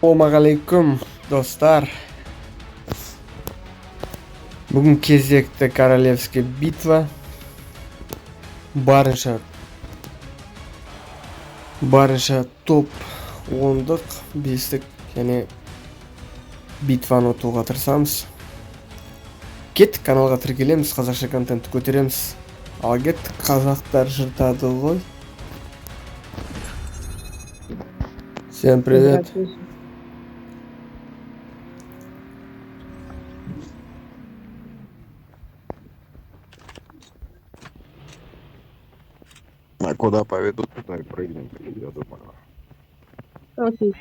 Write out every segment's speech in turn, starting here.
Assalomualaikum do'stlar. Bugun кезекті королевский битва. Барынша топ 10-дық, 5-дік, яғни битваны ұтуға тырысамыз. Кеттік, каналға тіркелеміз, қазақша контентті көтереміз. Ал кеттік, қазақтар жыртады ғой. Всем привет. А куда поведут, туда и прыгнем, я думаю. Окей.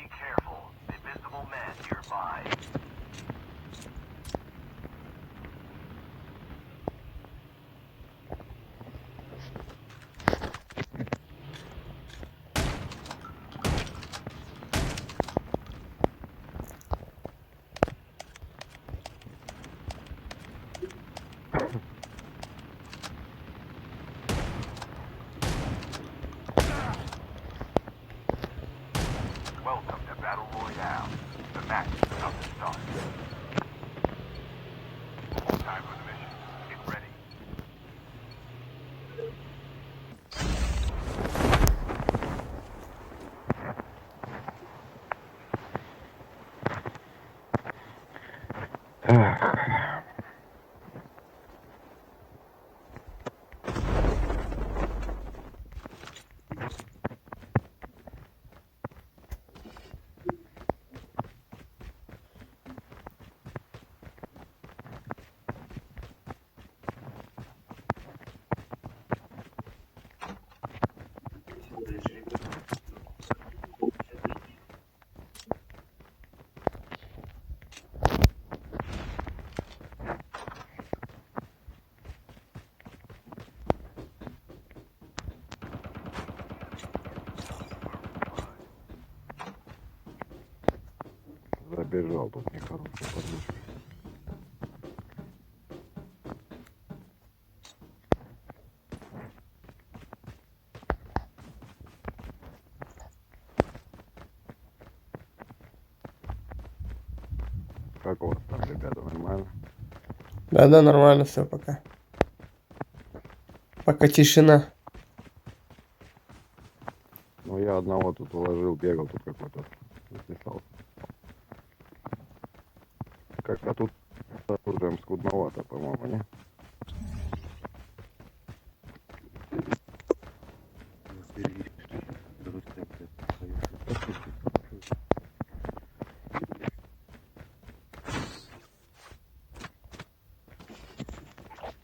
Welcome to Battle Royale. The match is about to start. Time for the mission. Get ready. Забежал тут нехороший подвижка. Как у вас там, ребята, нормально? Да, нормально все пока. Пока тишина. Ну, я одного тут уложил, бегал тут какой-то, записался. Как-то тут с оружием скудновато, по-моему, не?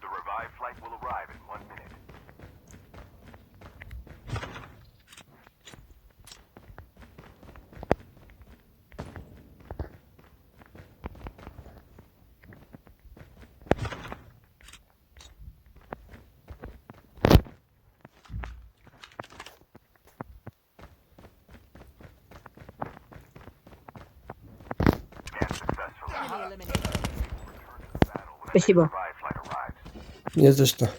The revived flight will arrive in 1 minute. Scan successful. Enemy eliminated. Спасибо. Revived flight arrives. Не за что.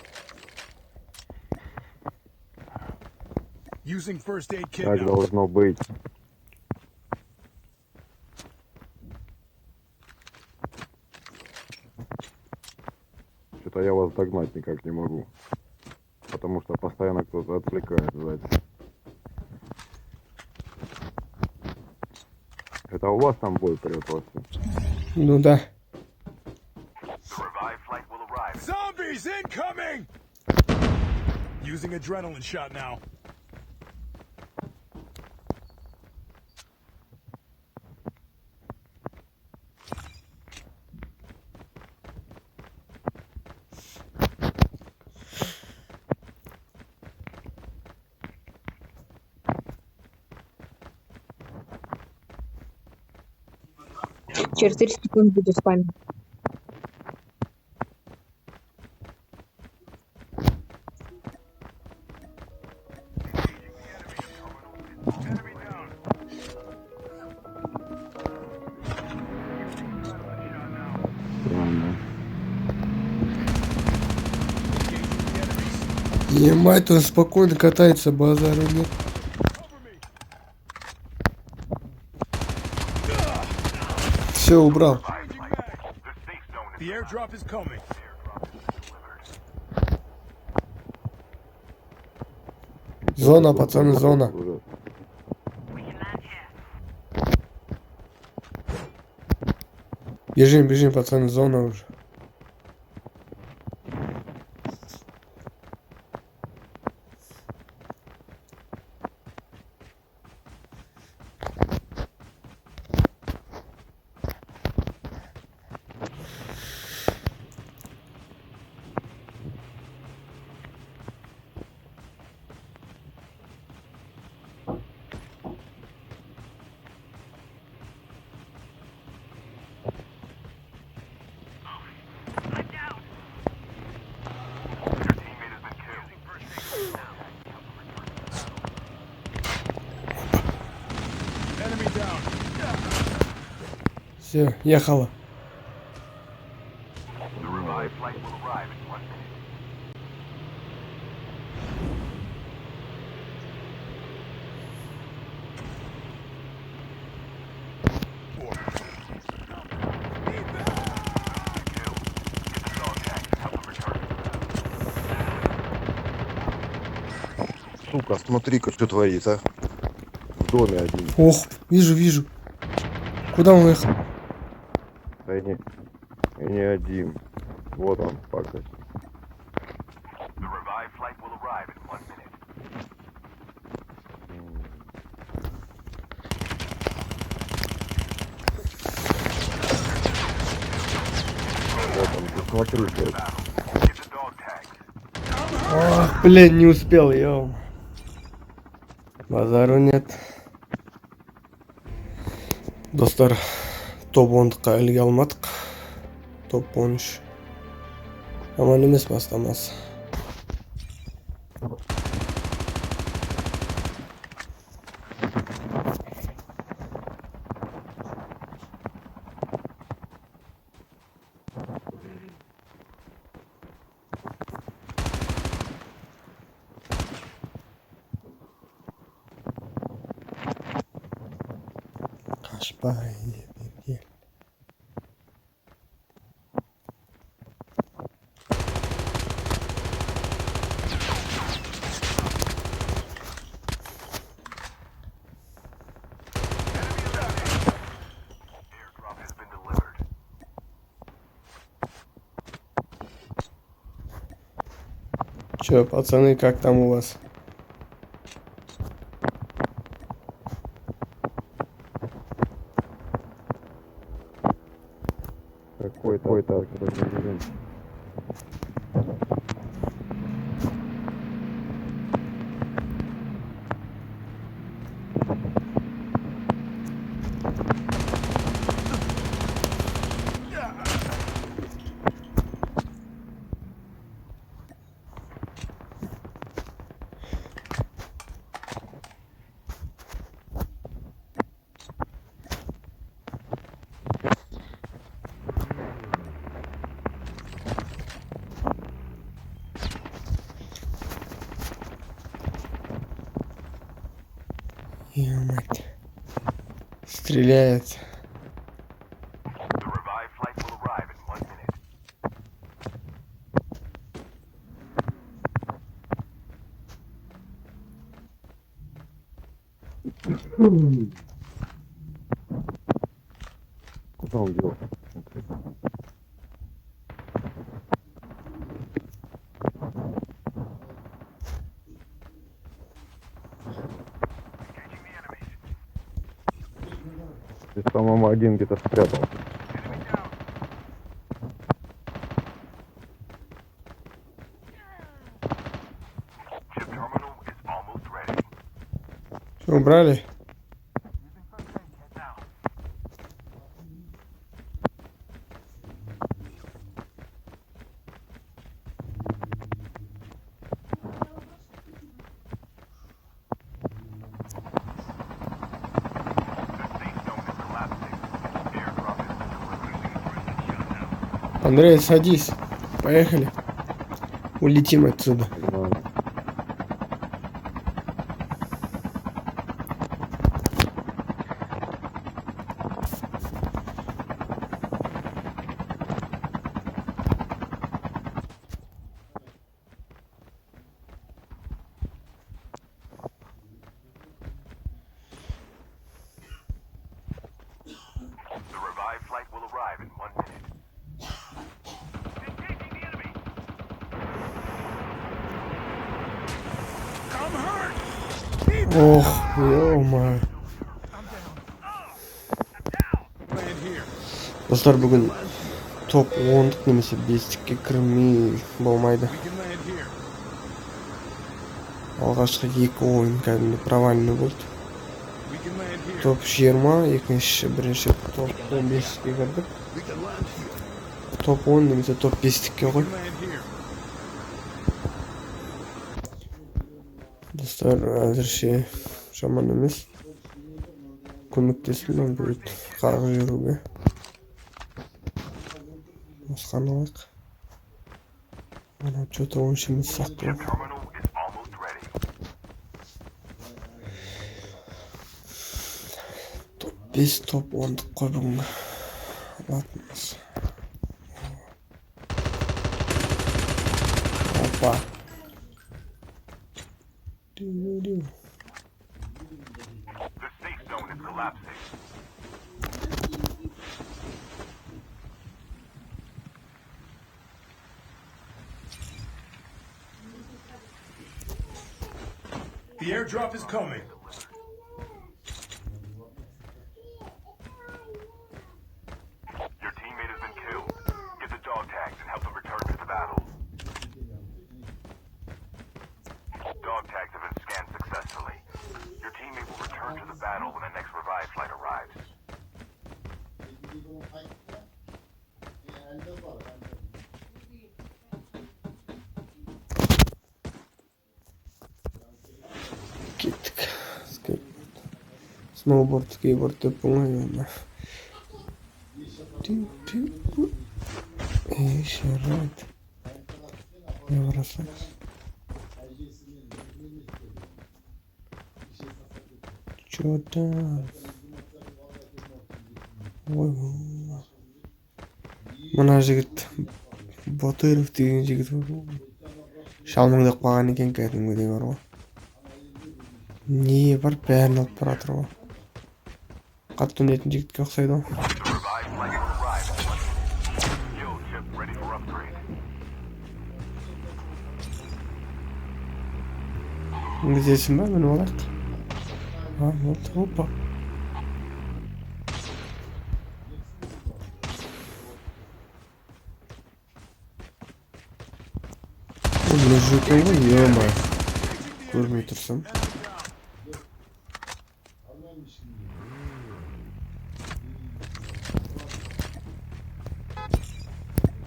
Using first aid kit Так now. должно быть. Что-то я вас догнать никак не могу. Потому что постоянно кто-то отвлекает сзади. Это у вас там бой прет вообще? Ну да. The revived flight will arrive. Zombies incoming! Using adrenaline shot now. Через 30 секунд буду спамить. Enemy down. Странно. Ебать, он спокойно катается, базара нет. Cover me. Все убрал. Changing mag. The safe zone is The airdrop is coming. Зона, пацаны, зона. Уже. Бежим, бежим, пацаны, зона уже. Enemy down. Все, ехала. The revived flight will arrive in 1 minute. Сука, смотри-ка, что творится. В доме один. Ох, вижу, вижу. Куда он ехал? Да и не один. Вот он, пакость. The revived flight will arrive in 1 minute. Вот он, ты смотри, блядь. Get the dog tags. Ох, блин, не успел, ё. Базару нет. Достар, топ-10-қа ілге алмадық. Топ-13. Аман емес бастамасы. Қашпай берген. Airdrop has been delivered. Чё, пацаны, как там у вас? Какой-то режим. Ё-мать. Стреляет. The revived flight will arrive in 1 minute. Куда он делся? Здесь, по-моему, один где-то спрятался. Chip terminal is almost ready. Что, убрали? Андрей, садись. Поехали. Улетим отсюда. Понимаю. Oh, yo-ma. Land here. Dostlar, bugün top 10'luk немесе 5'likке кірмей болмайды. We can land here. Алғашқы 2 ойын кәдімгі провальный болды. We can land here. Топ 20, бірінші топ 15-ке кірдік. Топ 10 немесе топ 5-ке ғой. We can land here. Достар, әзірше жаман емес. Көмектесін мен бүйтіп қарғы жүруге. Осыған алайық. Ана что-то онша емес сияқты ғой. Terminal is almost ready. Топ 5, топ 10'лық қой бүгінгі. Алатынымыз. Опа. Дю-дю-дю. The safe zone is collapsing. The airdrop is coming. Your teammate has been killed. Get the dog tags and help them return to the battle. Dog tags have been scanned successfully. Your teammate will return to the battle when the next revive flight arrives. Кеттік. Сноуборд, скейтборд деп оңай оны. Жарайды. Не бросать? Чё там? Ой, мына жігіт Батыров деген жігіт шалмаңдап қалған екен кәдімгідей бар ғой. Не бар, бәрін алып бара жатыр ғой. Қатты өнетін жігітке ұқсайды ғой. The revive flight will arrive at once. Yo, chip ready for upgrade. Мінгізесің ба? Мініп алайық. Вот, опа. Мына жүкен ғой, ема. Көрмей тұрсам.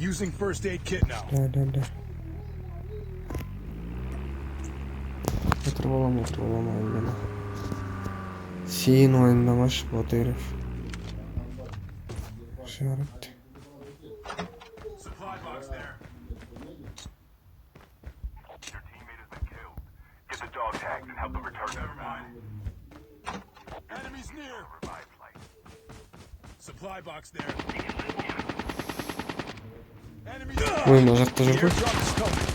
Using first aid kit now. Да. Отырып алам, айнана. Сен ойындамашы, Батыров. Жарайды. Supply box there. Your teammate has been killed. Get the dog tags and help them return to the battle. Enemies near. Revive flight. Supply box there. Enemies. Ой, мына жақта The жүр ғой. airdrop is coming.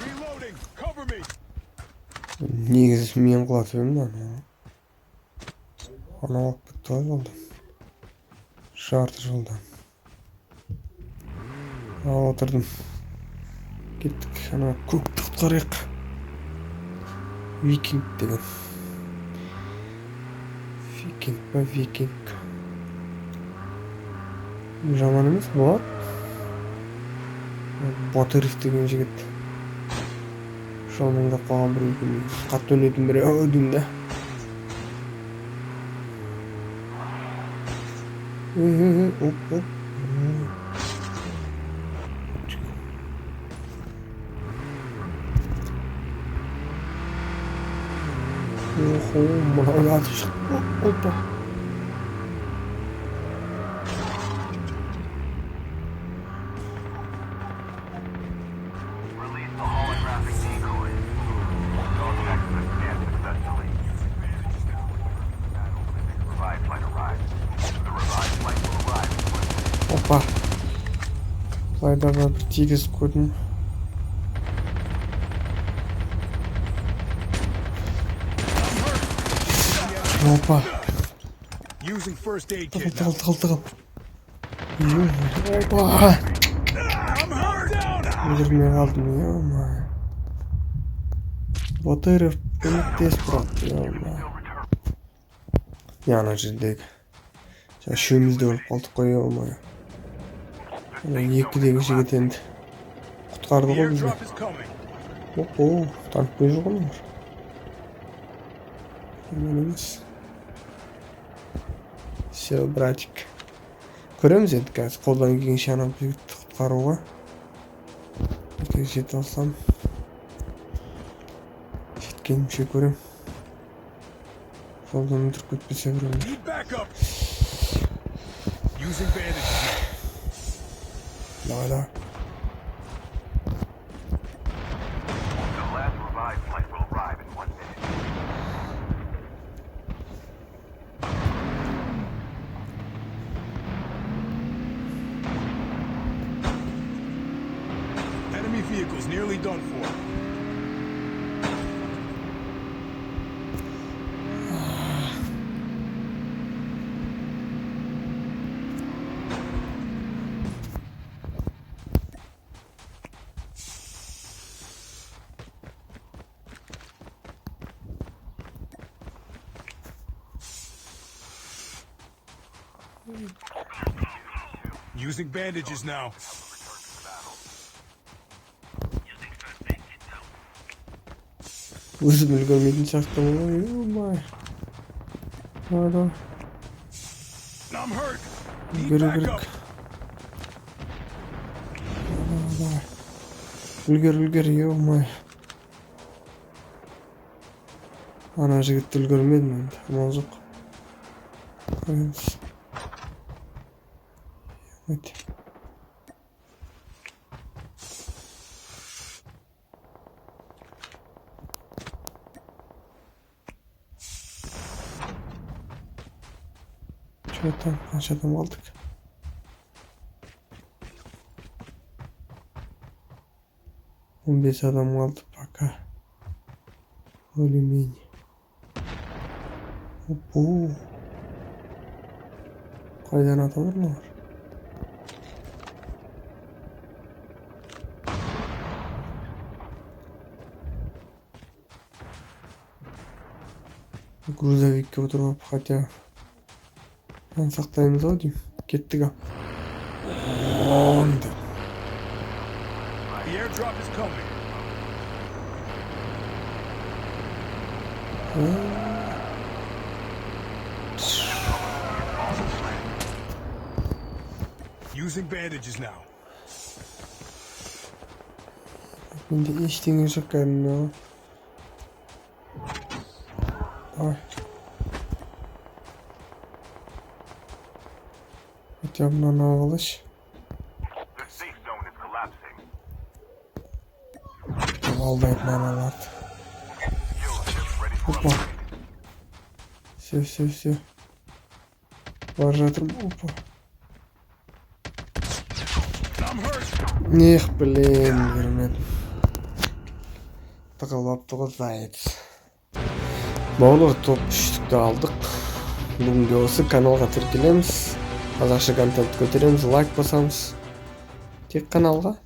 Reloading. Cover me. Негізі мен құлатып едім да. Ана алып бітті ғой жолдан. Жарты жолдан. Ал отырдым. Кеттік. Ана көкті құтқарайық. Викинг деген. Викинг. Жаман емес болады. Батыров деген жігіт. Шалмаңдап қалған бір екен. Қатты өнетін бір өдім да. Оп. Охо, мына атып шықты. Опа. Release the holographic decoy. Dog tags have been scanned successfully. Battle when the next revive flight arrives. The revive flight will arrive when Опа. Қайдағы бір тегіз көрдім. Опа. Using first aid kit now. Тығыл. Опа. I'm hurt. Down. Bildirmey kaldım ya ama. Batırıp tez bıraktı ya ama. Yana jirdeki. Şuyumuzda olup kaldık koy ya ama. Yekti de kişi getendi. Kutkardı The ko bizni. airdrop is coming. Oho, tank buyruğu mu var? Hemen emez. Все, братик. Көрөмүз енді қазір қолдан келген шана бүйікті құтқаруға. Егер жете алсам. Жеткенімше көрем. Жолдан өтіріп кетпесе біреулер. Need backup. Using bandages. Давай, давай. The last revived flight will arrive in 1 minute. Enemy vehicles nearly done for. Using bandages now. Өзім үлгермейтін сияқты ой. Давай, давай. I'm hurt. Need Үлгеру backup. керек. Давай. Үлгер, ё-моё. Ана жігітті үлгермедім енді. Амал жоқ. Қойыңыз. Өте. Там қанша адам алдық? Он 15 адам қалды пока. Более-менее. Опу. Қайдан аталар мылар? Грузовикке отырып, хотя сақтаймыз ау деймін. Кеттік ау. Онды. The airdrop is coming. Using bandages now. Менде ештеңе жоқ кәдімгі. Ой. Хотя бы мынаны алғылыш. The safe zone is collapsing. Алдайды мыналарды. Skill ship ready for Опа. Все. Бар жатырмын. Опа. I'm hurt. Нех, блин, бермедім. Тығылапты ғой заяц. Бауырлар топ 3-тікті алдық. Бүгінге осы каналға тіркелеміз. Қазақша контент көтереміз, лайк басамыз. Тек каналға.